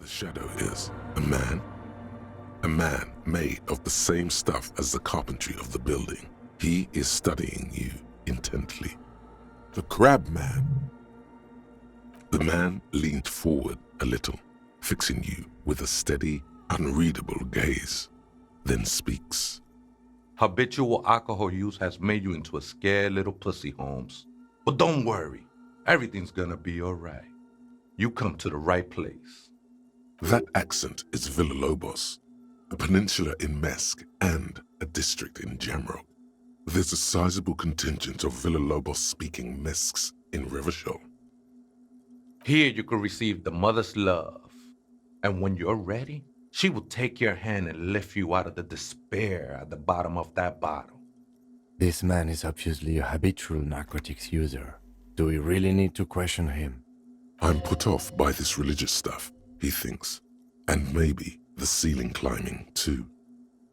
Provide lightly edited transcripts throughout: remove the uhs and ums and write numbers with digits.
the shadow is? A man? A man made of the same stuff as the carpentry of the building. He is studying you intently. The crab man. The man leaned forward a little, fixing you with a steady, unreadable gaze, then speaks. Habitual alcohol use has made you into a scared little pussy, Holmes. But don't worry, everything's gonna be alright. You come to the right place. That accent is Villalobos, a peninsula in Mesk and a district in Jamrock. There's a sizable contingent of Villalobos-speaking Mesks in Revachol. Here you can receive the mother's love. And when you're ready, she will take your hand and lift you out of the despair at the bottom of that bottle. This man is obviously a habitual narcotics user. Do we really need to question him? I'm put off by this religious stuff, he thinks. And maybe the ceiling climbing, too.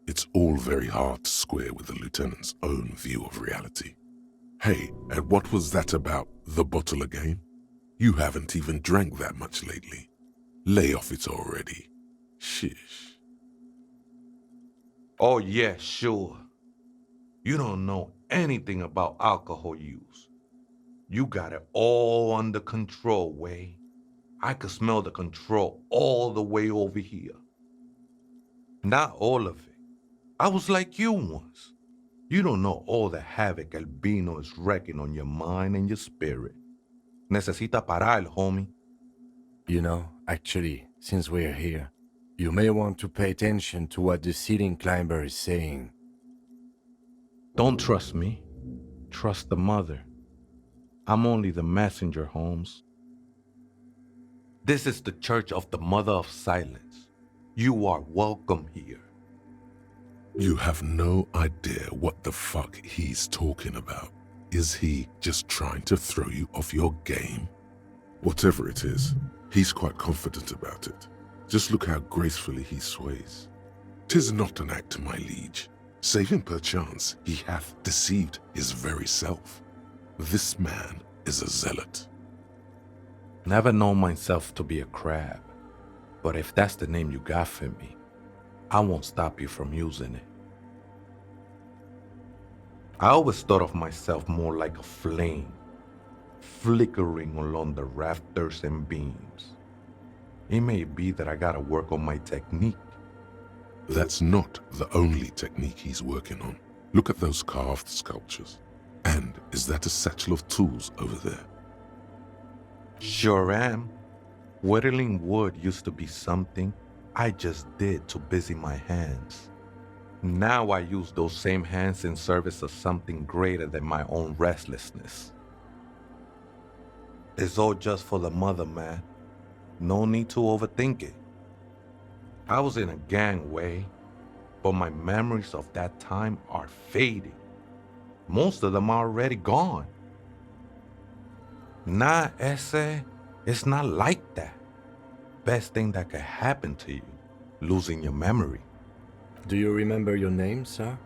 It's all very hard to square with the lieutenant's own view of reality. Hey, and what was that about the bottle again? You haven't even drank that much lately. Lay off it already. Shish. Oh yeah, sure. You don't know anything about alcohol use. You got it all under control, Way. I could smell the control all the way over here. Not all of it. I was like you once. You don't know all the havoc Albino is wrecking on your mind and your spirit. Necesita parar, homie. You know, actually, since we're here, you may want to pay attention to what the ceiling climber is saying. Don't trust me. Trust the mother. I'm only the messenger, Holmes. This is the Church of the Mother of Silence. You are welcome here. You have no idea what the fuck he's talking about. Is he just trying to throw you off your game? Whatever it is, he's quite confident about it. Just look how gracefully he sways. 'Tis not an act, my liege, save him perchance he hath deceived his very self. This man is a zealot. Never known myself to be a crab, but if that's the name you got for me, I won't stop you from using it. I always thought of myself more like a flame, flickering along the rafters and beams. It may be that I gotta work on my technique. That's not the only technique he's working on. Look at those carved sculptures. And is that a satchel of tools over there? Sure am. Whittling wood used to be something I just did to busy my hands. Now I use those same hands in service of something greater than my own restlessness. It's all just for the mother, man. No need to overthink it. I was in a gangway, but my memories of that time are fading. Most of them are already gone. Nah, ese, it's not like that. Best thing that could happen to you, losing your memory. Do you remember your name, sir?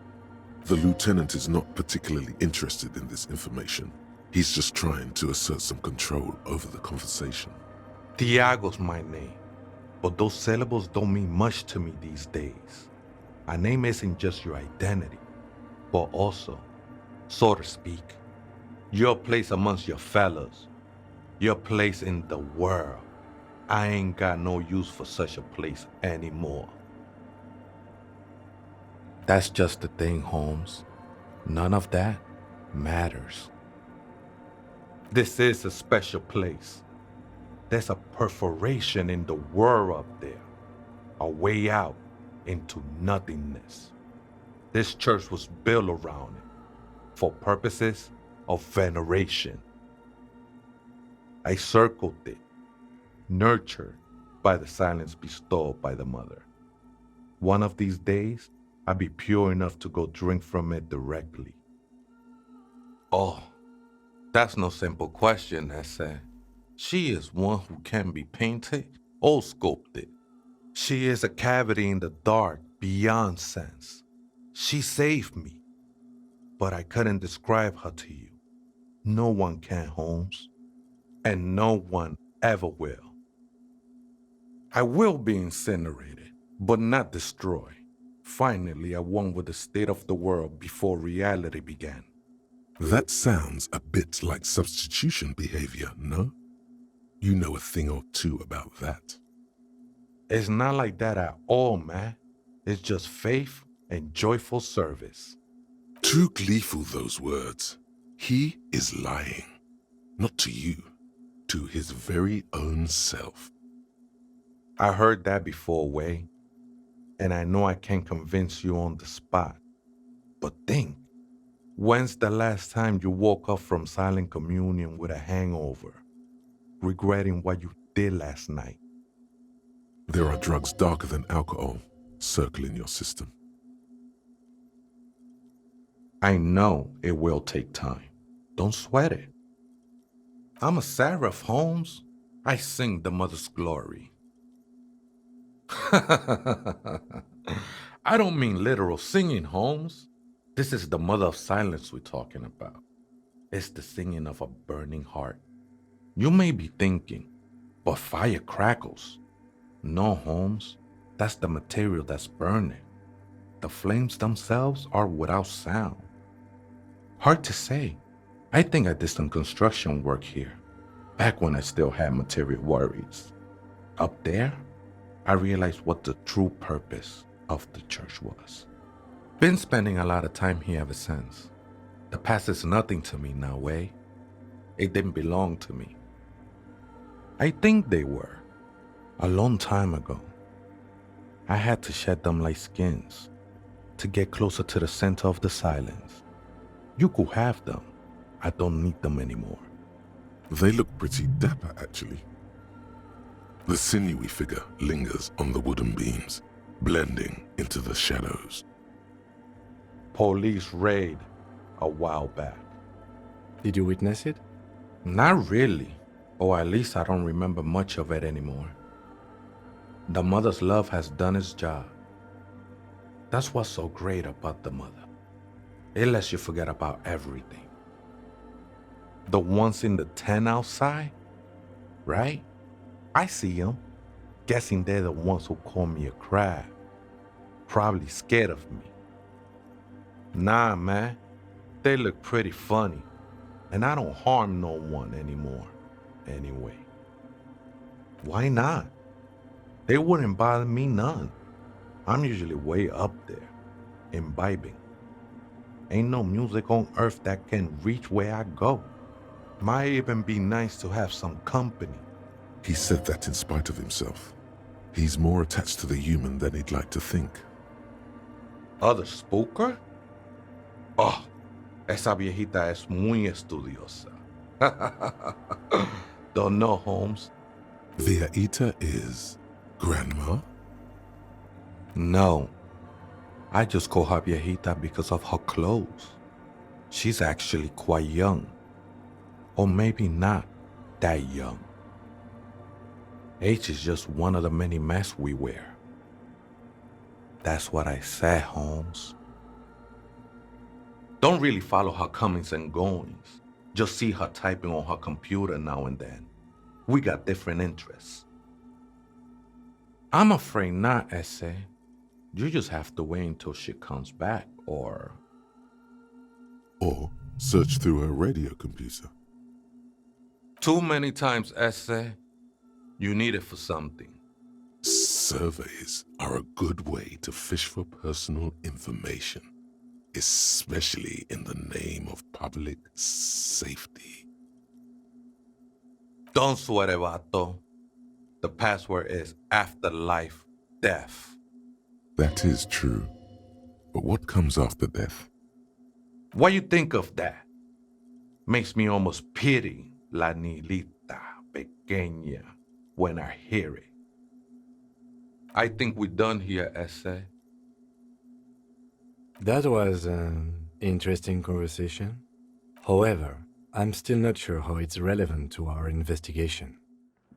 The lieutenant is not particularly interested in this information. He's just trying to assert some control over the conversation. Tiago's my name, but those syllables don't mean much to me these days. A name isn't just your identity, but also, so to speak, your place amongst your fellows, your place in the world. I ain't got no use for such a place anymore. That's just the thing, Holmes. None of that matters. This is a special place. There's a perforation in the world up there, a way out into nothingness. This church was built around it for purposes of veneration. I circled it, nurtured by the silence bestowed by the mother. One of these days, I'll be pure enough to go drink from it directly. Oh, that's no simple question, Ese. She is one who can be painted or sculpted. She is a cavity in the dark beyond sense. She saved me, but I couldn't describe her to you. No one can, Holmes, and no one ever will. I will be incinerated, but not destroyed. Finally, I won with the state of the world before reality began. That sounds a bit like substitution behavior, no? You know a thing or two about that. It's not like that at all, man. It's just faith and joyful service. Too gleeful, those words. He is lying. Not to you, to his very own self. I heard that before, Way, and I know I can't convince you on the spot. But think, when's the last time you woke up from silent communion with a hangover, regretting what you did last night? There are drugs darker than alcohol circling your system. I know it will take time. Don't sweat it. I'm a seraph, Holmes. I sing the mother's glory. I don't mean literal singing, Holmes. This is the mother of silence we're talking about. It's the singing of a burning heart. You may be thinking, but fire crackles. No, Holmes. That's the material that's burning. The flames themselves are without sound. Hard to say. I think I did some construction work here, back when I still had material worries. Up there, I realized what the true purpose of the church was. Been spending a lot of time here ever since. The past is nothing to me now, Way. It didn't belong to me. I think they were. A long time ago. I had to shed them like skins to get closer to the center of the silence. You could have them. I don't need them anymore. They look pretty dapper, actually. The sinewy figure lingers on the wooden beams, blending into the shadows. Police raid a while back. Did you witness it? Not really, or at least I don't remember much of it anymore. The mother's love has done its job. That's what's so great about the mother. It lets you forget about everything. The ones in the tent outside, right? I see them, guessing they're the ones who call me a crab. Probably scared of me. Nah, man, they look pretty funny, and I don't harm no one anymore, anyway. Why not? They wouldn't bother me none. I'm usually way up there, imbibing. Ain't no music on earth that can reach where I go. Might even be nice to have some company. He said that in spite of himself. He's more attached to the human than he'd like to think. Other spooker? Oh, esa viejita es muy estudiosa. Don't know, Holmes. Viejita is grandma? No. I just call her viejita because of her clothes. She's actually quite young. Or maybe not that young. Age is just one of the many masks we wear. That's what I said, Holmes. Don't really follow her comings and goings. Just see her typing on her computer now and then. We got different interests. I'm afraid not, Essay. You just have to wait until she comes back, or search through her radio computer. too many times, Essay. You need it for something. Surveys are a good way to fish for personal information, especially in the name of public safety. Don't sweat it, vato. The password is afterlife death. That is true. But what comes after death? What you think of that? Makes me almost pity la niñita pequeña when I hear it. I think we're done here, Essay. That was an interesting conversation. However, I'm still not sure how it's relevant to our investigation.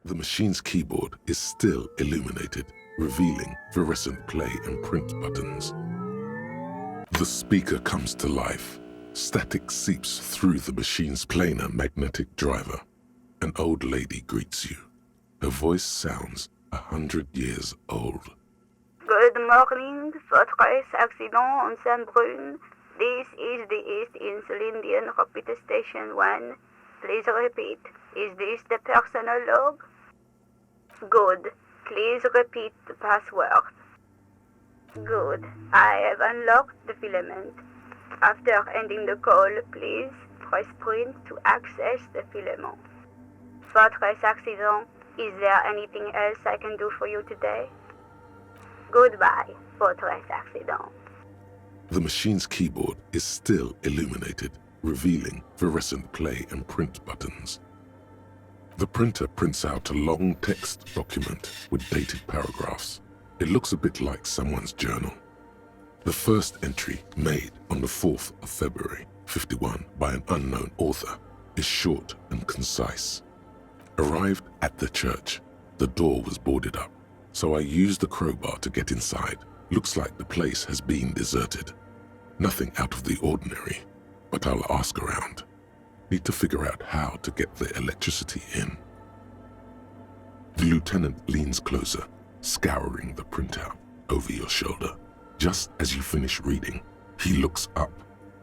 The machine's keyboard is still illuminated, revealing fluorescent play and print buttons. The speaker comes to life. Static seeps through the machine's planar magnetic driver. An old lady greets you. Her voice sounds 100 years old. Good morning, Fortress Accident on Saint-Brune. This is the East Insulindian Repeater Station 1. Please repeat. Is this the personal log? Good. Please repeat the password. Good. I have unlocked the filament. After ending the call, please press print to access the filament. Fortress Accident, is there anything else I can do for you today? Goodbye, Fortress Accident. The machine's keyboard is still illuminated, revealing fluorescent play and print buttons. The printer prints out a long text document with dated paragraphs. It looks a bit like someone's journal. The first entry, made on the 4th of February, 51, by an unknown author, is short and concise. Arrived at the church. The door was boarded up, so I used the crowbar to get inside. Looks like the place has been deserted. Nothing out of the ordinary, but I'll ask around. Need to figure out how to get the electricity in. The lieutenant leans closer, scouring the printout over your shoulder. Just as you finish reading, he looks up,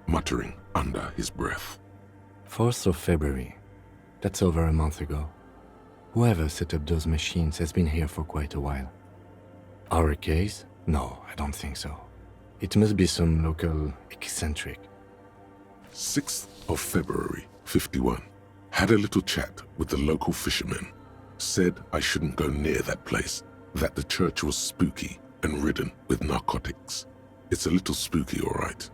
muttering under his breath. 4th of February. That's over a month ago. Whoever set up those machines has been here for quite a while. Our case? No, I don't think so. It must be some local eccentric. 6th of February, 51. Had a little chat with the local fishermen. Said I shouldn't go near that place, that the church was spooky and ridden with narcotics. It's a little spooky, all right.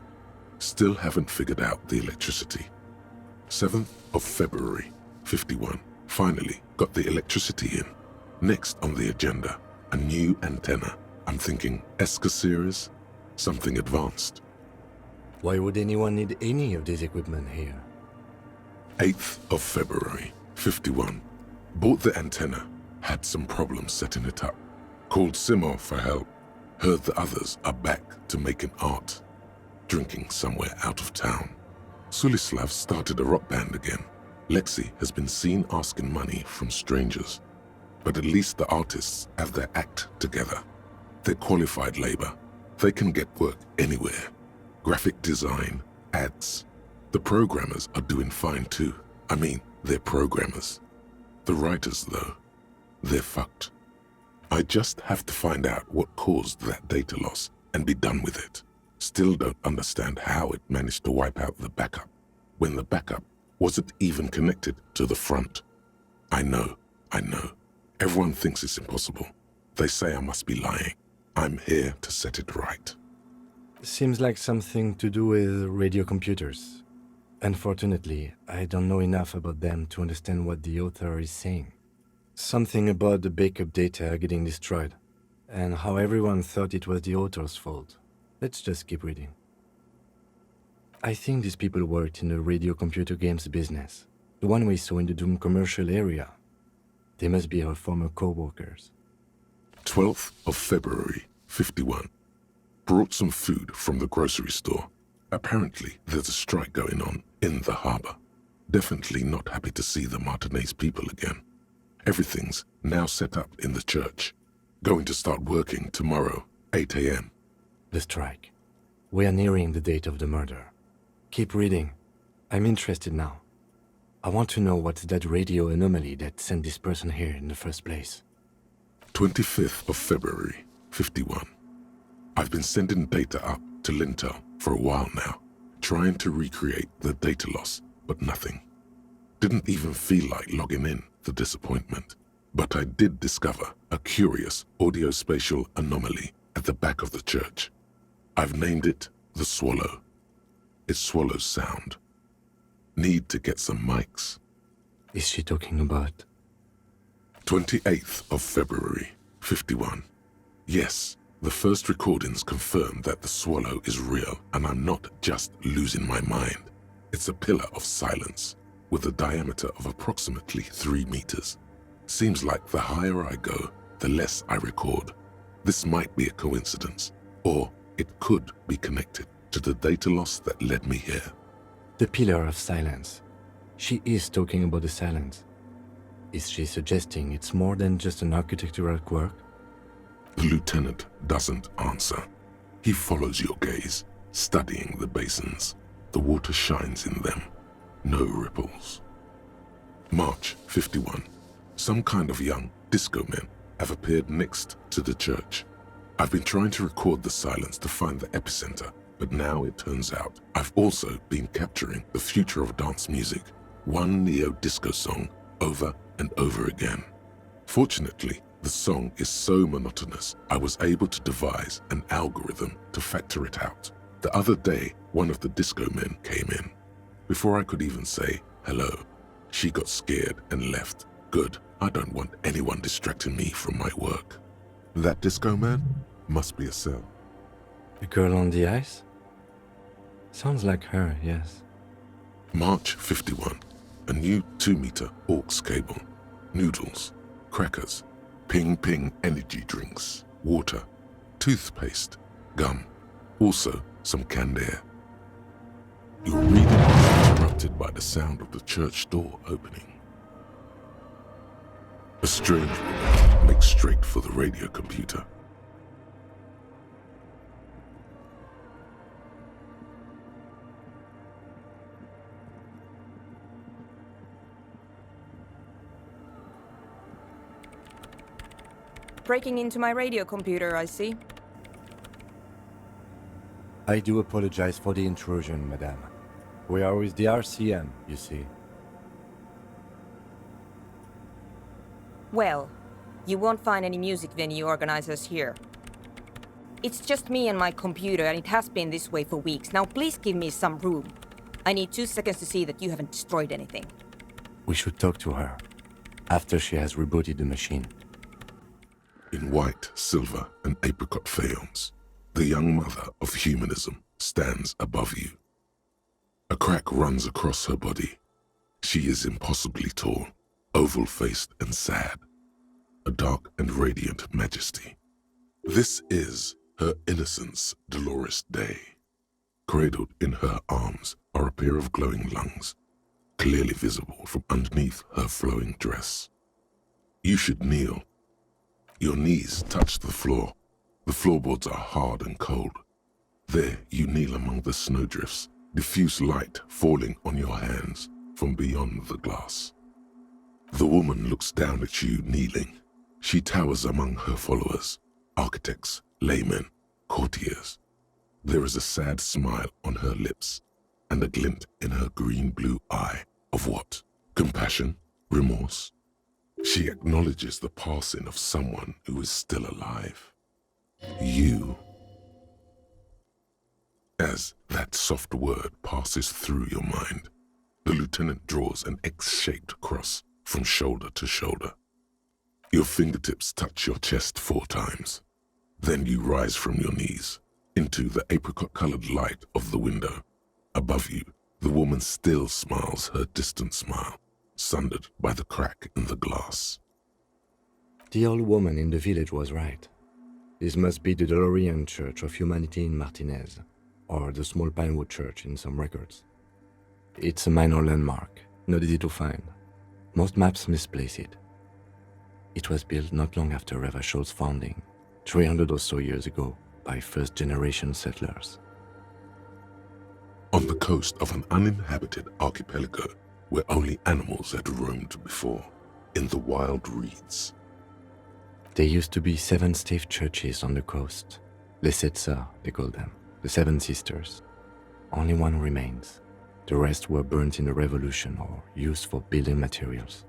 Still haven't figured out the electricity. 7th of February, 51. Finally got the electricity in. Next on the agenda, a new antenna. I'm thinking ESCA series, something advanced. Why would anyone need any of this equipment here? 8th of February, 51. Bought the antenna, had some problems setting it up. Called Simon for help. Heard the others are back to making art. Drinking somewhere out of town. Sulislav started a rock band again. Lexi has been seen asking money from strangers. But at least the artists have their act together. They're qualified labor. They can get work anywhere. Graphic design, ads. The programmers are doing fine too. I mean, they're programmers. The writers, though, they're fucked. I just have to find out what caused that data loss and be done with it. Still don't understand how it managed to wipe out the backup, when the backup wasn't even connected to the front. I know. Everyone thinks it's impossible. They say I must be lying. I'm here to set it right. Seems like something to do with radio computers. Unfortunately, I don't know enough about them to understand what the author is saying. Something about the backup data getting destroyed, and how everyone thought it was the author's fault. Let's just keep reading. I think these people worked in the radio computer games business, the one we saw in the Doom commercial area. They must be our former co-workers. 12th of February, 51. Brought some food from the grocery store. Apparently, there's a strike going on in the harbor. Definitely not happy to see the Martinez people again. Everything's now set up in the church. Going to start working tomorrow, 8 a.m. The strike. We are nearing the date of the murder. Keep reading. I'm interested now. I want to know what's that radio anomaly that sent this person here in the first place. 25th of February, 51. I've been sending data up to Lintel for a while now, trying to recreate the data loss, but nothing. Didn't even feel like logging in, the disappointment. But I did discover a curious audio-spatial anomaly at the back of the church. I've named it the Swallow. It swallows sound. Need to get some mics. Is she talking about? 28th of February, 51. Yes, the first recordings confirm that the swallow is real and I'm not just losing my mind. It's a pillar of silence with a diameter of approximately 3 meters. Seems like the higher I go, the less I record. This might be a coincidence, or it could be connected to the data loss that led me here. The pillar of silence. She is talking about the silence. Is she suggesting it's more than just an architectural quirk? The lieutenant doesn't answer. He follows your gaze, studying the basins. The water shines in them. No ripples. March 51. Some kind of young disco men have appeared next to the church. I've been trying to record the silence to find the epicenter, but now it turns out I've also been capturing the future of dance music, one neo-disco song over and over again. Fortunately, the song is so monotonous, I was able to devise an algorithm to factor it out. The other day, one of the disco men came in. Before I could even say hello, she got scared and left. Good, I don't want anyone distracting me from my work. That disco man must be a cell. The girl on the ice? Sounds like her, yes. March 51. A new 2-meter aux cable. Noodles, crackers, ping-ping energy drinks, water, toothpaste, gum, also some canned air. Your reading is interrupted by the sound of the church door opening. A strange woman makes straight for the radio computer. Breaking into my radio computer, I see. I do apologize for the intrusion, madame. We are with the RCM, you see. Well, you won't find any music venue organizers here. It's just me and my computer, and it has been this way for weeks. Now please give me some room. I need 2 seconds to see that you haven't destroyed anything. We should talk to her after she has rebooted the machine. In white, silver, and apricot faience, the young mother of humanism stands above you. A crack runs across her body. She is impossibly tall, oval-faced and sad, a dark and radiant majesty. This is her innocence, Dolores Day. Cradled in her arms are a pair of glowing lungs, clearly visible from underneath her flowing dress. You should kneel. Your knees touch the floor. The floorboards are hard and cold. There you kneel among the snowdrifts, diffuse light falling on your hands from beyond the glass. The woman looks down at you kneeling. She towers among her followers, architects, laymen, courtiers. There is a sad smile on her lips and a glint in her green-blue eye of what? Compassion? Remorse? She acknowledges the passing of someone who is still alive. You. As that soft word passes through your mind, the lieutenant draws an X-shaped cross from shoulder to shoulder. Your fingertips touch your chest 4 times. Then you rise from your knees into the apricot-colored light of the window. Above you, the woman still smiles her distant smile, sundered by the crack in the glass. The old woman in the village was right. This must be the DeLorean Church of Humanity in Martinez, or the small Pinewood Church in some records. It's a minor landmark, not easy to find. Most maps misplace it. It was built not long after Ravachol's founding, 300 or so years ago, by first-generation settlers. On the coast of an uninhabited archipelago where only animals had roamed before, in the wild reeds. There used to be 7 stave churches on the coast. Les Sept Sœurs, they call them, the 7 sisters. Only one remains. The rest were burnt in the revolution or used for building materials.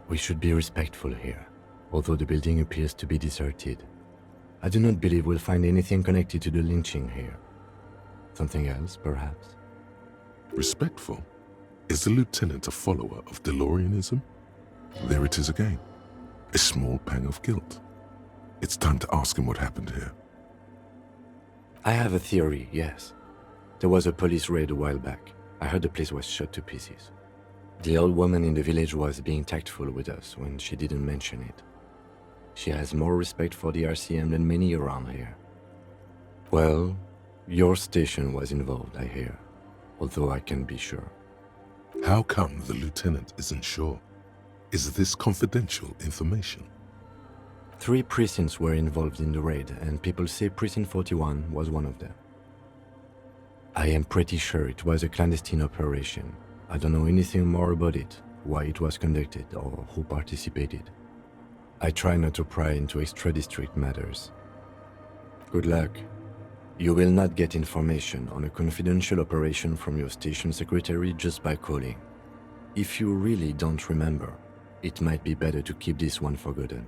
We should be respectful here, although the building appears to be deserted. I do not believe we'll find anything connected to the lynching here. Something else, perhaps? Respectful? Is the lieutenant a follower of DeLoreanism? There it is again. A small pang of guilt. It's time to ask him what happened here. I have a theory, yes. There was a police raid a while back. I heard the place was shot to pieces. The old woman in the village was being tactful with us when she didn't mention it. She has more respect for the RCM than many around here. Well, your station was involved, I hear, although I can't be sure. How come the lieutenant isn't sure? Is this confidential information? 3 precincts were involved in the raid, and people say Precinct 41 was one of them. I am pretty sure it was a clandestine operation. I don't know anything more about it, why it was conducted, or who participated. I try not to pry into extra-district matters. Good luck. You will not get information on a confidential operation from your station secretary just by calling. If you really don't remember, it might be better to keep this one forgotten.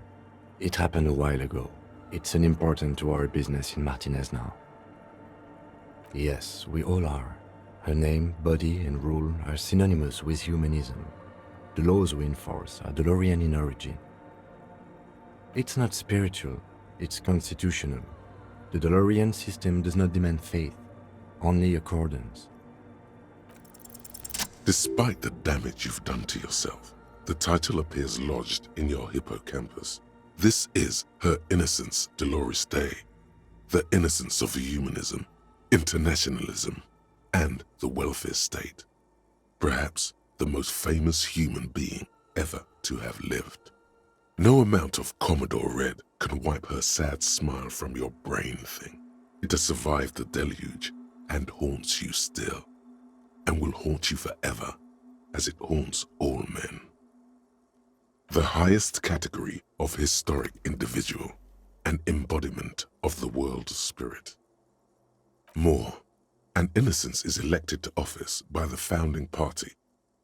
It happened a while ago. It's unimportant to our business in Martinez now. Yes, we all are. Her name, body, and rule are synonymous with humanism. The laws we enforce are DeLorean in origin. It's not spiritual, it's constitutional. The DeLorean system does not demand faith, only accordance. Despite the damage you've done to yourself, the title appears lodged in your hippocampus. This is Her Innocence Dolores Day, the innocence of humanism, internationalism, and the welfare state. Perhaps the most famous human being ever to have lived. No amount of Commodore Red can wipe her sad smile from your brain thing. It has survived the deluge and haunts you still, and will haunt you forever, as it haunts all men. The highest category of historic individual, an embodiment of the world spirit. More, an innocence is elected to office by the founding party,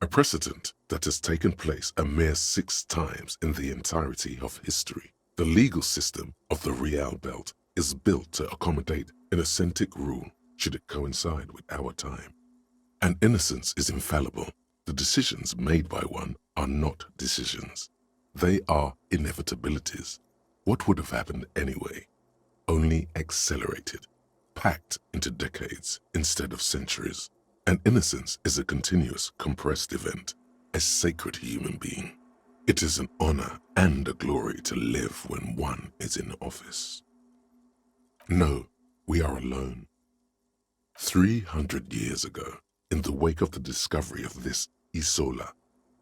a precedent that has taken place a mere 6 times in the entirety of history. The legal system of the Real Belt is built to accommodate an authentic rule should it coincide with our time. An innocence is infallible. The decisions made by one are not decisions. They are inevitabilities. What would have happened anyway? Only accelerated, packed into decades instead of centuries. An innocence is a continuous, compressed event, a sacred human being. It is an honor and a glory to live when one is in office. No, we are alone. 300 years ago, in the wake of the discovery of this Isola,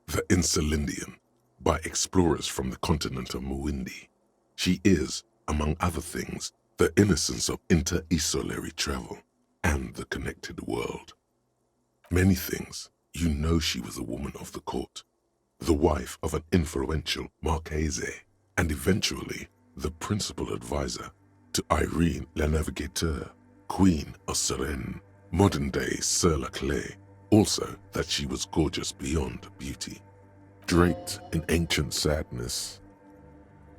the Insulindian, by explorers from the continent of Muindi, she is, among other things, the innocence of inter-isolary travel and the connected world. Many things, you know she was a woman of the court, the wife of an influential Marchese, and eventually the principal advisor to Irene la Navigateur, Queen of Suresnes, modern-day Sir La Clé, also that she was gorgeous beyond beauty, draped in ancient sadness.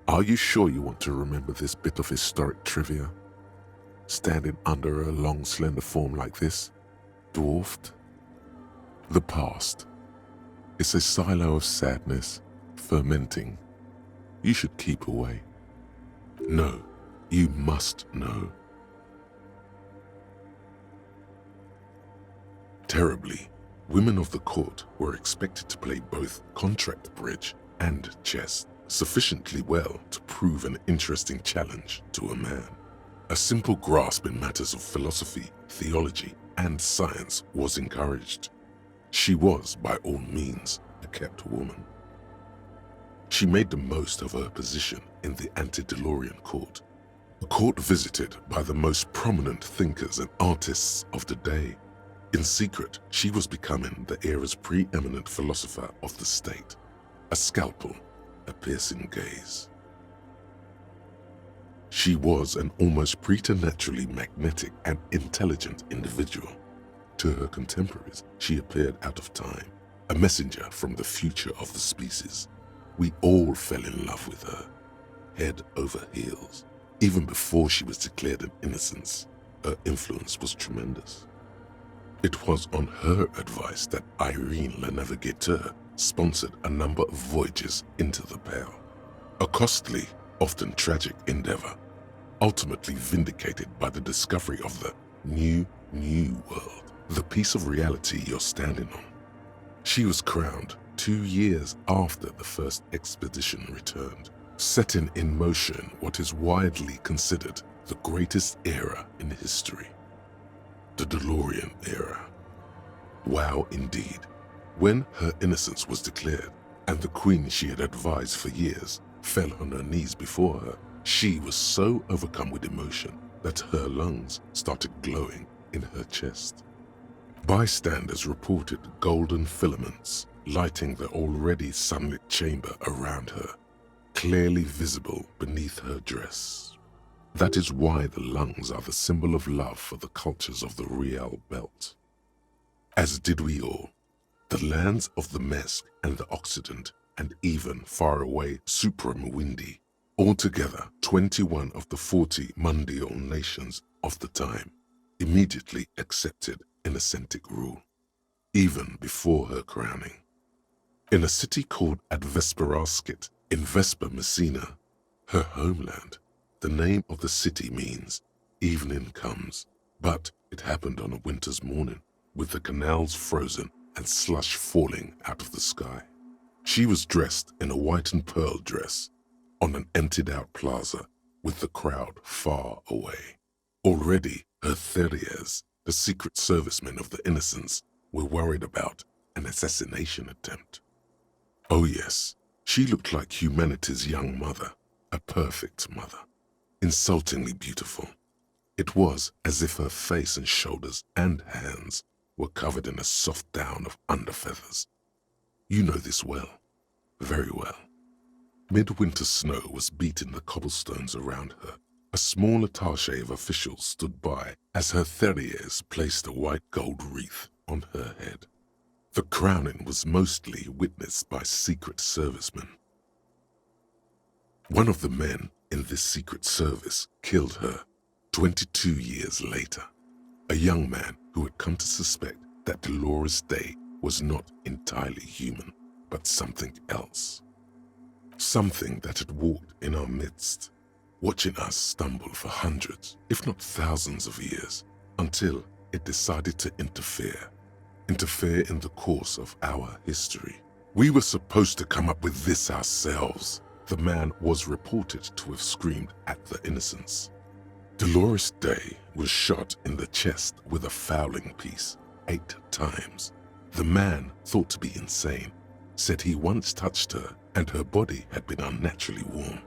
Are you sure you want to remember this bit of historic trivia? Standing under a long, slender form like this, dwarfed? The past is a silo of sadness, fermenting. You should keep away. No, you must know. Terribly, women of the court were expected to play both contract bridge and chess sufficiently well to prove an interesting challenge to a man. A simple grasp in matters of philosophy, theology, and science was encouraged. She was, by all means, a kept woman. She made the most of her position in the ante-DeLorean court, a court visited by the most prominent thinkers and artists of the day. In secret, she was becoming the era's preeminent philosopher of the state, a scalpel, a piercing gaze. She was an almost preternaturally magnetic and intelligent individual. To her contemporaries, she appeared out of time, a messenger from the future of the species. We all fell in love with her, head over heels. Even before she was declared an innocence, her influence was tremendous. It was on her advice that Irene la Navigateur sponsored a number of voyages into the Pale, a costly, often tragic endeavor, ultimately vindicated by the discovery of the new world, the piece of reality you're standing on. She was crowned 2 years after the first expedition returned, setting in motion what is widely considered the greatest era in history, the DeLorean era. Wow, indeed. When her innocence was declared, and the queen she had advised for years fell on her knees before her, she was so overcome with emotion that her lungs started glowing in her chest. Bystanders reported golden filaments lighting the already sunlit chamber around her, clearly visible beneath her dress. That is why the lungs are the symbol of love for the cultures of the Rial Belt. As did we all. The lands of the Mesk and the Occident, and even faraway Supra-Mwindi, altogether 21 of the 40 Mundial nations of the time, immediately accepted Innocentic rule, even before her crowning. In a city called Advesperaskit in Vesper Messina, her homeland, the name of the city means evening comes, but it happened on a winter's morning, with the canals frozen and slush falling out of the sky. She was dressed in a white and pearl dress on an emptied-out plaza with the crowd far away. Already, her Theriers, the secret servicemen of the Innocents, were worried about an assassination attempt. Oh yes, she looked like humanity's young mother, a perfect mother, insultingly beautiful. It was as if her face and shoulders and hands were covered in a soft down of underfeathers. You know this well, very well. Midwinter snow was beating the cobblestones around her. A small attaché of officials stood by as her Theriers placed a white gold wreath on her head. The crowning was mostly witnessed by secret servicemen. One of the men in this secret service killed her 22 years later, a young man who had come to suspect that Dolores Day was not entirely human, but something else. Something that had walked in our midst, watching us stumble for hundreds, if not thousands of years, until it decided to interfere in the course of our history. We were supposed to come up with this ourselves, the man was reported to have screamed at the Innocents. Dolores Day was shot in the chest with a fowling piece 8 times. The man, thought to be insane, said he once touched her and her body had been unnaturally warm,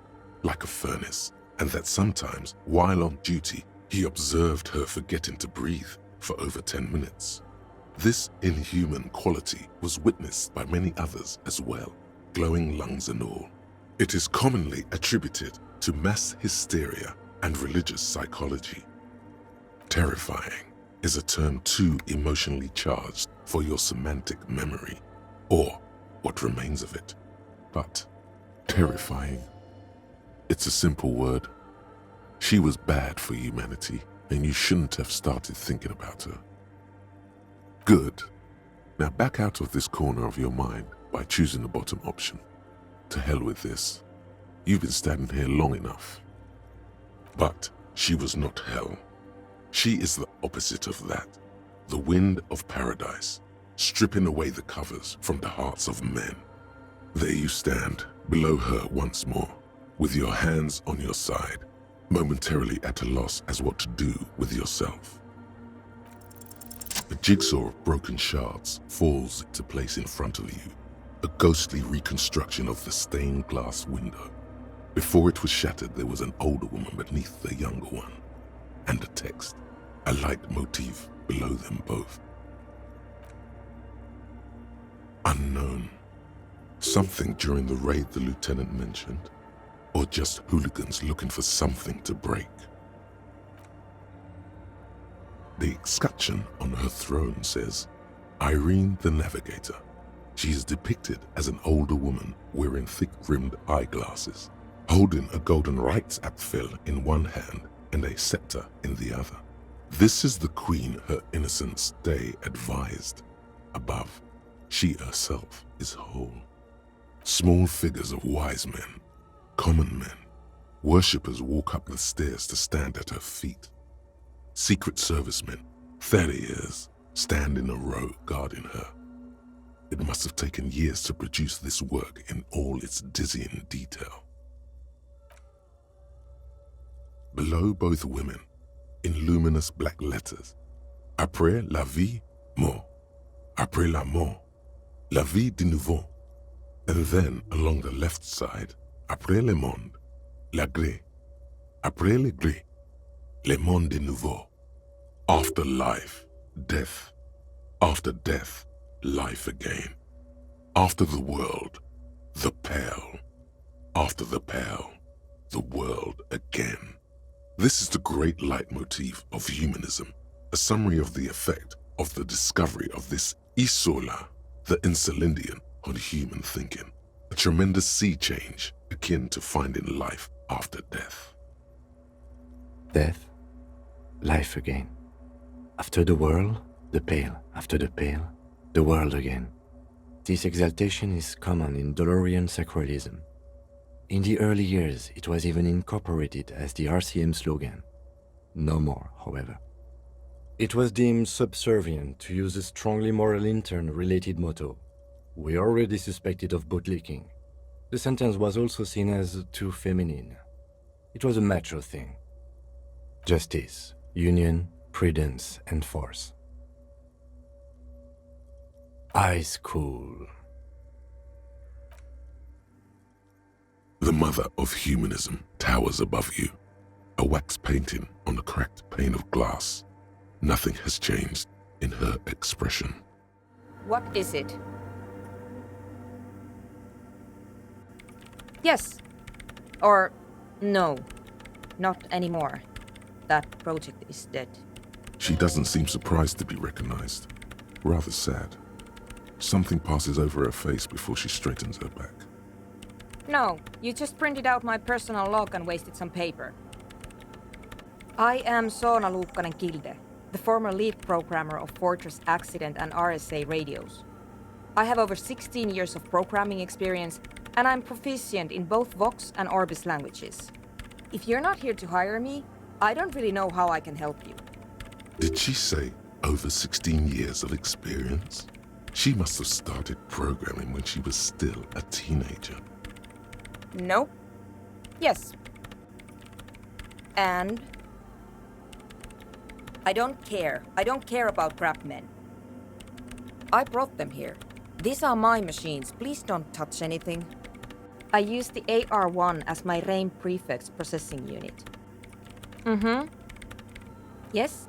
like a furnace, and that sometimes, while on duty, he observed her forgetting to breathe for over 10 minutes. This inhuman quality was witnessed by many others as well, glowing lungs and all. It is commonly attributed to mass hysteria and religious psychology. Terrifying is a term too emotionally charged for your semantic memory, or what remains of it. But terrifying, it's a simple word. She was bad for humanity, and you shouldn't have started thinking about her. Good. Now back out of this corner of your mind by choosing the bottom option. To hell with this. You've been standing here long enough. But she was not hell. She is the opposite of that. The wind of paradise, stripping away the covers from the hearts of men. There you stand, below her once more, with your hands on your side, momentarily at a loss as what to do with yourself. A jigsaw of broken shards falls into place in front of you, a ghostly reconstruction of the stained glass window. Before it was shattered, there was an older woman beneath the younger one, and a text, a light motif below them both. Unknown. Something during the raid the lieutenant mentioned, or just hooligans looking for something to break. The escutcheon on her throne says, Irene the Navigator. She is depicted as an older woman wearing thick-rimmed eyeglasses, holding a golden Reichsapfel in one hand and a scepter in the other. This is the queen her Innocence Day advised. Above, she herself is whole. Small figures of wise men, common men, worshippers walk up the stairs to stand at her feet. Secret servicemen, Theriers, stand in a row guarding her. It must have taken years to produce this work in all its dizzying detail. Below both women, in luminous black letters, Après la vie, mort. Après la mort, La vie de nouveau. And then along the left side, après le monde, la gré. Après le gré, le monde de nouveau. After life, death. After death, life again. After the world, the pale. After the pale, the world again. This is the great leitmotif of humanism, a summary of the effect of the discovery of this isola, the Insulindian, on human thinking, a tremendous sea change akin to finding life after death. Death, life again. After the world, the pale. After the pale, the world again. This exaltation is common in Dolorian sacralism. In the early years, it was even incorporated as the RCM slogan. No more, however. It was deemed subservient to use a strongly moral intern-related motto. We already suspected of bootlicking. The sentence was also seen as too feminine. It was a macho thing. Justice, union, prudence, and force. High school. The mother of humanism towers above you, a wax painting on a cracked pane of glass. Nothing has changed in her expression. What is it? Yes. Or no. Not anymore. That project is dead. She doesn't seem surprised to be recognized. Rather sad. Something passes over her face before she straightens her back. No, you just printed out my personal log and wasted some paper. I am Soona Luukkanen-Kilde, the former lead programmer of Fortress Accident and RSA radios. I have over 16 years of programming experience, and I'm proficient in both Vox and Orbis languages. If you're not here to hire me, I don't really know how I can help you. Did she say over 16 years of experience? She must have started programming when she was still a teenager. No. Yes. And? I don't care. I don't care about crap men. I brought them here. These are my machines. Please don't touch anything. I use the AR-1 as my RAIM prefix processing unit. Mm-hmm. Yes?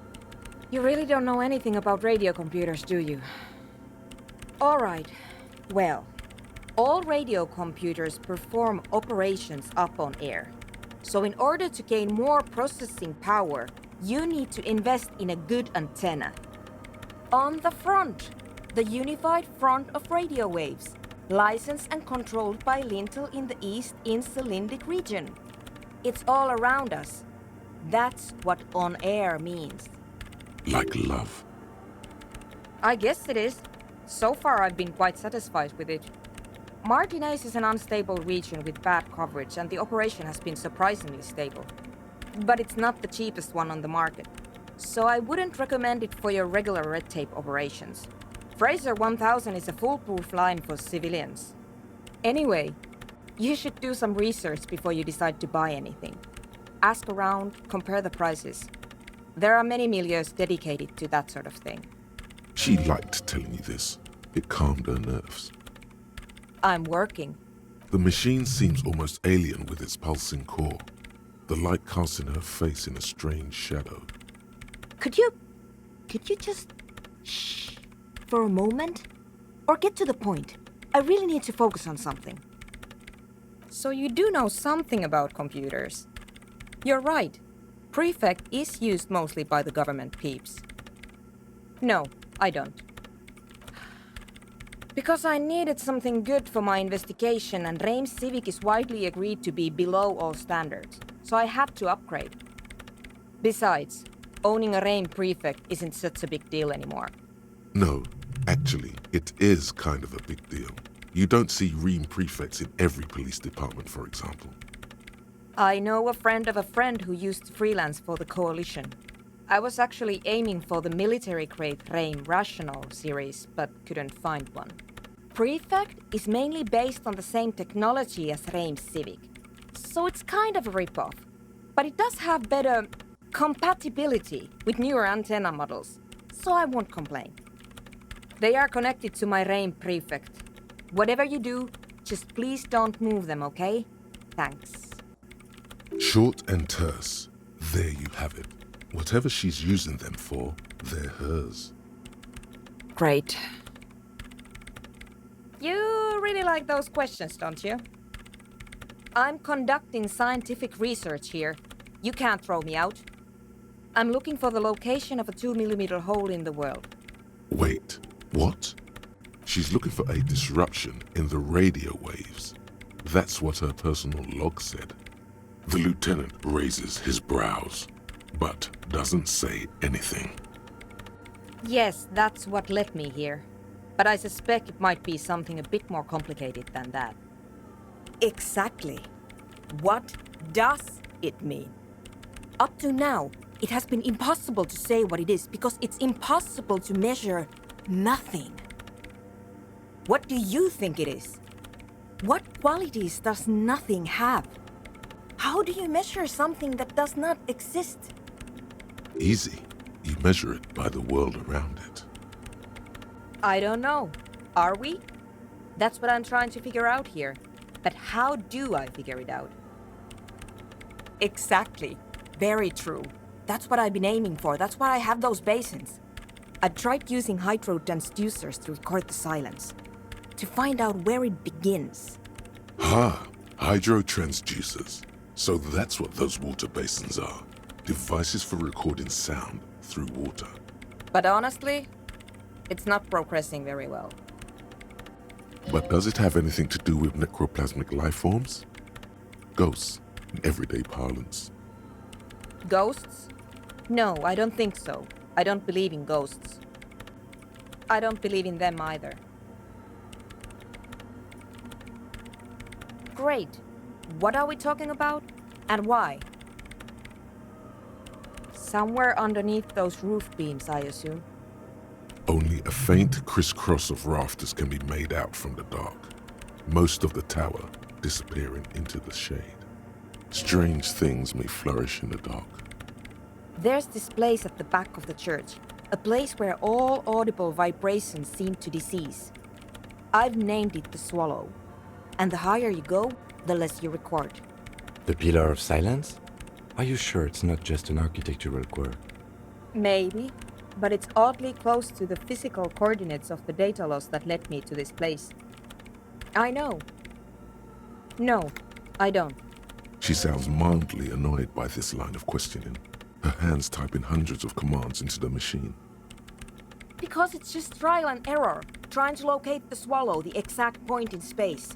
You really don't know anything about radio computers, do you? All right. Well, all radio computers perform operations up on air. So in order to gain more processing power, you need to invest in a good antenna. On the front, the unified front of radio waves, licensed and controlled by Lintel in the East Insulindic region. It's all around us. That's what on air means. Like love. I guess it is. So far I've been quite satisfied with it. Martinez is an unstable region with bad coverage, and the operation has been surprisingly stable. But it's not the cheapest one on the market, so I wouldn't recommend it for your regular red tape operations. Fraser 1000 is a foolproof line for civilians. Anyway, you should do some research before you decide to buy anything. Ask around, compare the prices. There are many milieus dedicated to that sort of thing. She liked telling you this. It calmed her nerves. I'm working. The machine seems almost alien with its pulsing core, the light casting her face in a strange shadow. Could you just shh for a moment? Or get to the point. I really need to focus on something. So you do know something about computers. You're right. Prefect is used mostly by the government peeps. No, I don't. Because I needed something good for my investigation, and RAIM Civic is widely agreed to be below all standards, so I had to upgrade. Besides, owning a RAIM prefect isn't such a big deal anymore. No, actually, it is kind of a big deal. You don't see REAM prefects in every police department, for example. I know a friend of a friend who used to freelance for the Coalition. I was actually aiming for the military-grade RAIM Rational series, but couldn't find one. Prefect is mainly based on the same technology as RAIM Civic, so it's kind of a rip-off. But it does have better compatibility with newer antenna models, so I won't complain. They are connected to my RAIN prefect. Whatever you do, just please don't move them, okay? Thanks. Short and terse. There you have it. Whatever she's using them for, they're hers. Great. You really like those questions, don't you? I'm conducting scientific research here. You can't throw me out. I'm looking for the location of a 2mm hole in the world. Wait, what? She's looking for a disruption in the radio waves. That's what her personal log said. The lieutenant raises his brows, but doesn't say anything. Yes, that's what led me here. But I suspect it might be something a bit more complicated than that. Exactly. What does it mean? Up to now, it has been impossible to say what it is because it's impossible to measure nothing. What do you think it is? What qualities does nothing have? How do you measure something that does not exist? Easy. You measure it by the world around it. I don't know. Are we? That's what I'm trying to figure out here. But how do I figure it out? Exactly. Very true. That's what I've been aiming for. That's why I have those basins. I've tried using hydro transducers to record the silence. To find out where it begins. Hydro transducers. So that's what those water basins are. Devices for recording sound through water. But honestly, it's not progressing very well. But does it have anything to do with necroplasmic life forms? Ghosts, in everyday parlance. Ghosts? No, I don't think so. I don't believe in ghosts. I don't believe in them either. Great. What are we talking about? And why? Somewhere underneath those roof beams, I assume. Only a faint crisscross of rafters can be made out from the dark, most of the tower disappearing into the shade. Strange things may flourish in the dark. There's this place at the back of the church, a place where all audible vibrations seem to decease. I've named it the Swallow, and the higher you go, the less you record. The Pillar of Silence? Are you sure it's not just an architectural quirk? Maybe, but it's oddly close to the physical coordinates of the data loss that led me to this place. I know. No, I don't. She sounds mildly annoyed by this line of questioning, her hands typing hundreds of commands into the machine. Because it's just trial and error, trying to locate the Swallow, the exact point in space.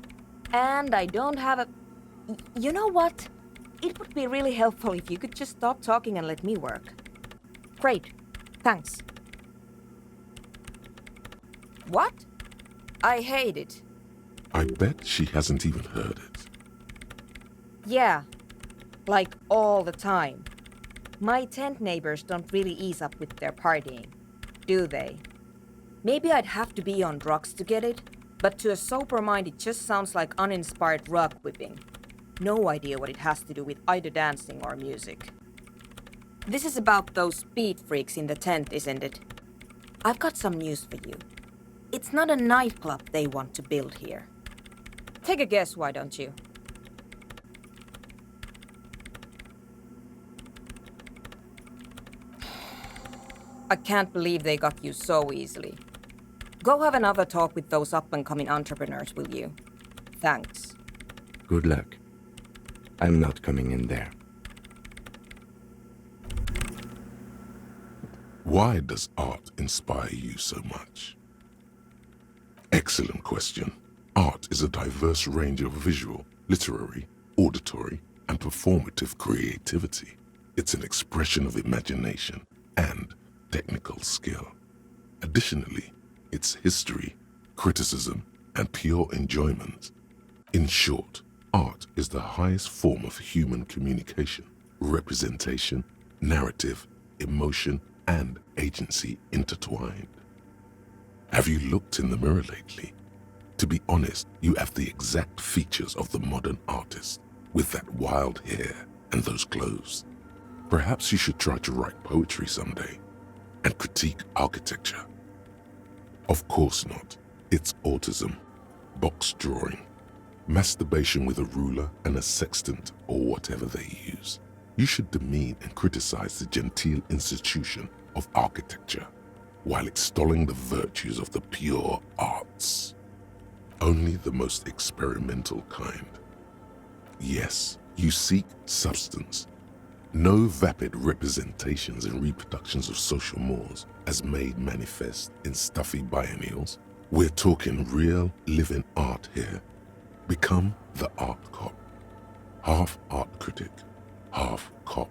And I don't have a... You know what? It would be really helpful if you could just stop talking and let me work. Great. Thanks. What? I hate it. I bet she hasn't even heard it. Yeah. Like all the time. My tent neighbors don't really ease up with their partying, do they? Maybe I'd have to be on drugs to get it, but to a sober mind it just sounds like uninspired rug whipping. No idea what it has to do with either dancing or music. This is about those speed freaks in the tent, isn't it? I've got some news for you. It's not a nightclub they want to build here. Take a guess, why don't you? I can't believe they got you so easily. Go have another talk with those up-and-coming entrepreneurs, will you? Thanks. Good luck. I'm not coming in there. Why does art inspire you so much? Excellent question. Art is a diverse range of visual, literary, auditory, and performative creativity. It's an expression of imagination and technical skill. Additionally, it's history, criticism, and pure enjoyment. In short, art is the highest form of human communication, representation, narrative, emotion, and agency intertwined. Have you looked in the mirror lately? To be honest, you have the exact features of the modern artist, with that wild hair and those clothes. Perhaps you should try to write poetry someday and critique architecture. Of course not. It's autism, box drawing, masturbation with a ruler and a sextant or whatever they use. You should demean and criticize the genteel institution of architecture while extolling the virtues of the pure arts. Only the most experimental kind. Yes, you seek substance. No vapid representations and reproductions of social mores as made manifest in stuffy biennials. We're talking real living art here. Become the art cop. Half art critic, half cop.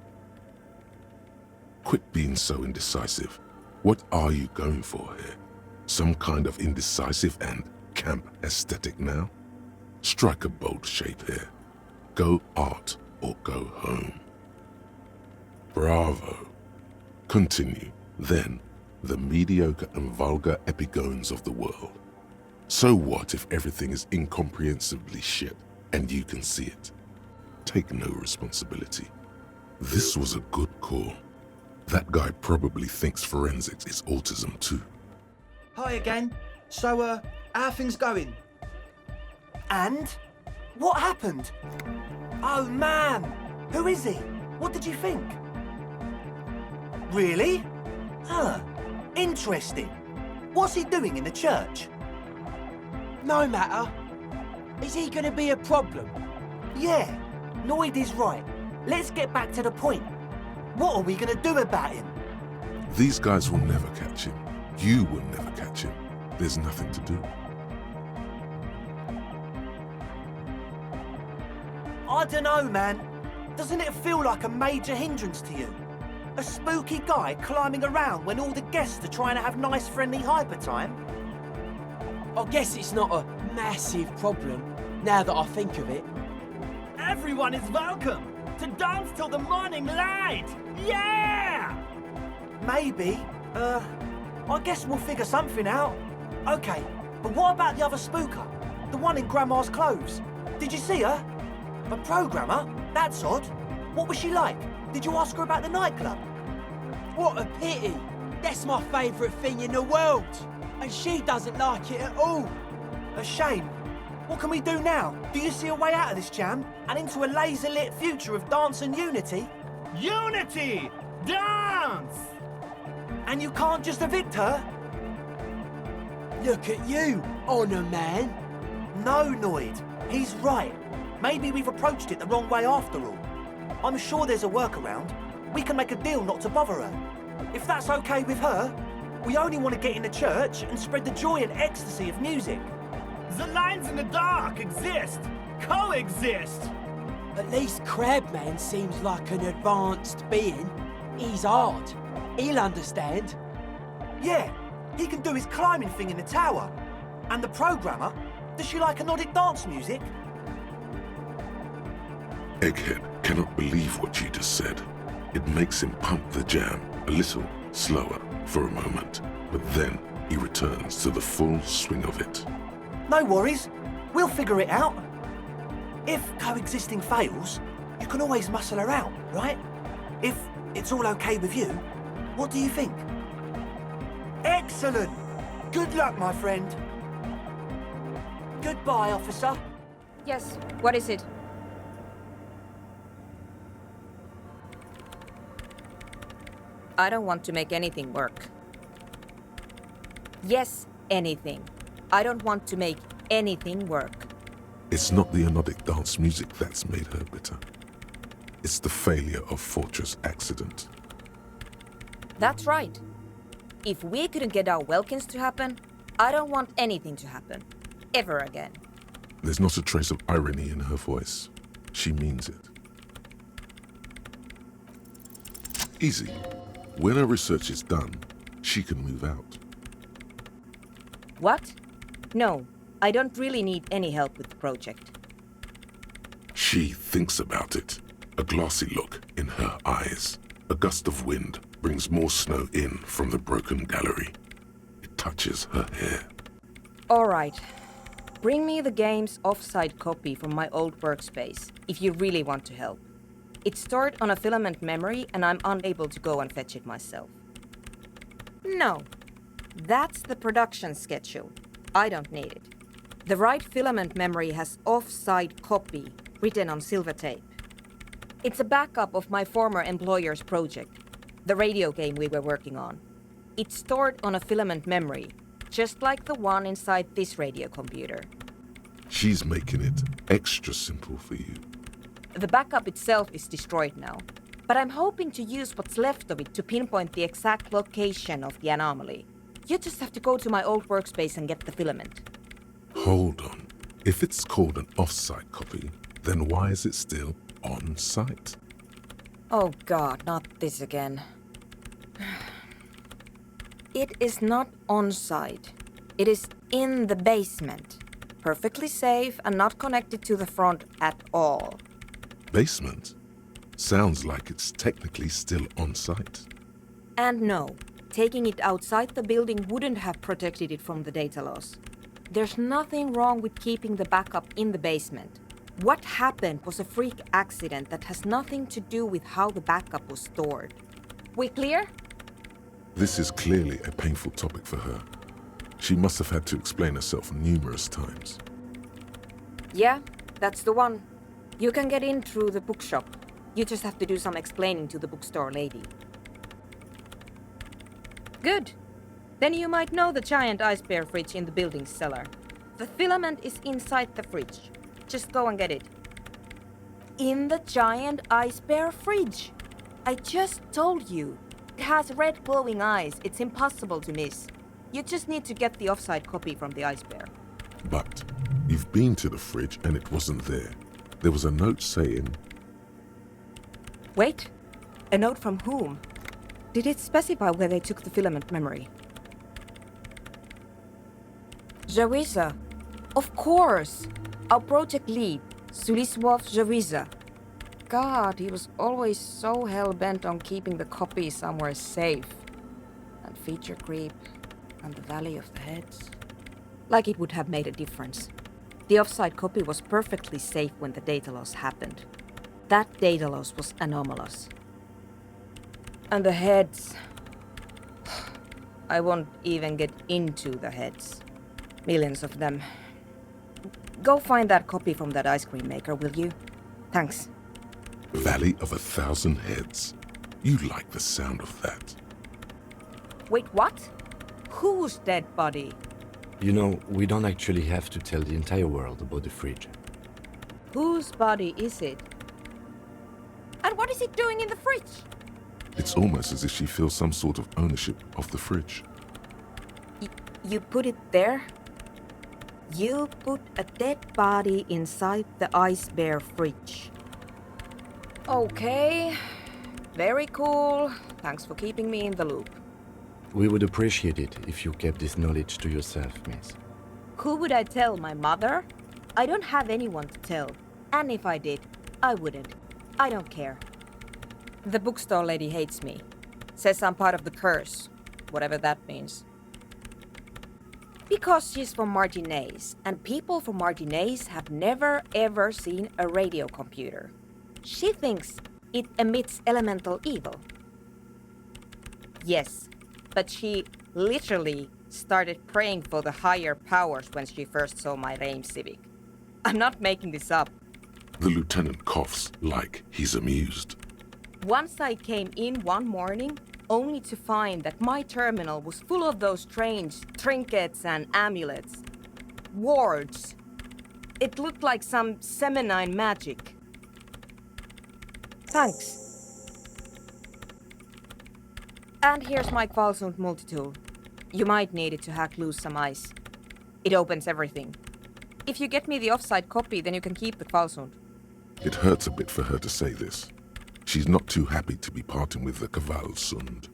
Quit being so indecisive. What are you going for here? Some kind of indecisive and camp aesthetic now? Strike a bold shape here. Go art or go home. Bravo. Continue, then, the mediocre and vulgar epigones of the world. So what if everything is incomprehensibly shit and you can see it? Take no responsibility. This was a good call. That guy probably thinks forensics is autism too. Hi again. So, how are things going? And? What happened? Oh, man! Who is he? What did you think? Really? Huh. Interesting. What's he doing in the church? No matter. Is he gonna be a problem? Yeah, Noid is right. Let's get back to the point. What are we gonna do about him? These guys will never catch him. You will never catch him. There's nothing to do. I dunno, man. Doesn't it feel like a major hindrance to you? A spooky guy climbing around when all the guests are trying to have nice friendly hyper time? I guess it's not a massive problem, now that I think of it. Everyone is welcome to dance till the morning light! Yeah! Maybe. I guess we'll figure something out. Okay, but what about the other spooker? The one in Grandma's clothes? Did you see her? A programmer? That's odd. What was she like? Did you ask her about the nightclub? What a pity! That's my favourite thing in the world! And she doesn't like it at all! A shame. What can we do now? Do you see a way out of this jam? And into a laser-lit future of dance and unity? Unity! Dance! And you can't just evict her? Look at you, Honour Man! No, Noid. He's right. Maybe we've approached it the wrong way after all. I'm sure there's a workaround. We can make a deal not to bother her. If that's okay with her, we only want to get in the church and spread the joy and ecstasy of music. The lines in the dark exist. Coexist. At least Crabman seems like an advanced being. He's hard. He'll understand. Yeah, he can do his climbing thing in the tower. And the programmer, does she like Nordic dance music? Egghead cannot believe what you just said. It makes him pump the jam a little slower for a moment, but then he returns to the full swing of it. No worries. We'll figure it out. If coexisting fails, you can always muscle her out, right? If it's all okay with you, what do you think? Excellent! Good luck, my friend. Goodbye, officer. Yes, what is it? I don't want to make anything work. Yes, anything. I don't want to make anything work. It's not the anodic dance music that's made her bitter. It's the failure of Fortress Accident. That's right. If we couldn't get our Welkins to happen, I don't want anything to happen. Ever again. There's not a trace of irony in her voice. She means it. Easy. When her research is done, she can move out. What? No, I don't really need any help with the project. She thinks about it. A glassy look in her eyes. A gust of wind brings more snow in from the broken gallery. It touches her hair. All right. Bring me the game's offsite copy from my old workspace, if you really want to help. It's stored on a filament memory and I'm unable to go and fetch it myself. No. That's the production schedule. I don't need it. The right filament memory has off-site copy written on silver tape. It's a backup of my former employer's project, the radio game we were working on. It's stored on a filament memory, just like the one inside this radio computer. She's making it extra simple for you. The backup itself is destroyed now, but I'm hoping to use what's left of it to pinpoint the exact location of the anomaly. You just have to go to my old workspace and get the filament. Hold on. If it's called an off-site copy, then why is it still on-site? Oh God, not this again. It is not on-site. It is in the basement. Perfectly safe and not connected to the front at all. Basement? Sounds like it's technically still on-site. And no, taking it outside the building wouldn't have protected it from the data loss. There's nothing wrong with keeping the backup in the basement. What happened was a freak accident that has nothing to do with how the backup was stored. We clear? This is clearly a painful topic for her. She must have had to explain herself numerous times. Yeah, that's the one. You can get in through the bookshop. You just have to do some explaining to the bookstore lady. Good. Then you might know the giant ice bear fridge in the building's cellar. The filament is inside the fridge. Just go and get it. In the giant ice bear fridge. I just told you. It has red glowing eyes. It's impossible to miss. You just need to get the offside copy from the ice bear. But you've been to the fridge and it wasn't there. There was a note saying... Wait. A note from whom? Did it specify where they took the filament memory? Jawiza. Of course. Our project lead, Suliswov Jawiza. God, he was always so hell-bent on keeping the copy somewhere safe. And feature creep, and the Valley of the Heads. Like it would have made a difference. The offside copy was perfectly safe when the data loss happened. That data loss was anomalous. And the heads... I won't even get into the heads. Millions of them. Go find that copy from that ice cream maker, will you? Thanks. Valley of 1,000 Heads. You like the sound of that. Wait, what? Whose dead body? You know, we don't actually have to tell the entire world about the fridge. Whose body is it? And what is it doing in the fridge? It's almost as if she feels some sort of ownership of the fridge. You put it there? You put a dead body inside the ice bear fridge. Okay. Very cool. Thanks for keeping me in the loop. We would appreciate it if you kept this knowledge to yourself, miss. Who would I tell? My mother? I don't have anyone to tell. And if I did, I wouldn't. I don't care. The bookstore lady hates me. Says I'm part of the curse. Whatever that means. Because she's from Martinez, and people from Martinez have never ever seen a radio computer. She thinks it emits elemental evil. Yes, but she literally started praying for the higher powers when she first saw my Reim Civic. I'm not making this up. The lieutenant coughs like he's amused. Once I came in one morning, only to find that my terminal was full of those strange trinkets and amulets. Wards. It looked like some Semenine magic. Thanks. And here's my Qualsund multitool. You might need it to hack loose some ice. It opens everything. If you get me the offside copy, then you can keep the Qualsund. It hurts a bit for her to say this. She's not too happy to be parting with the Qualsund.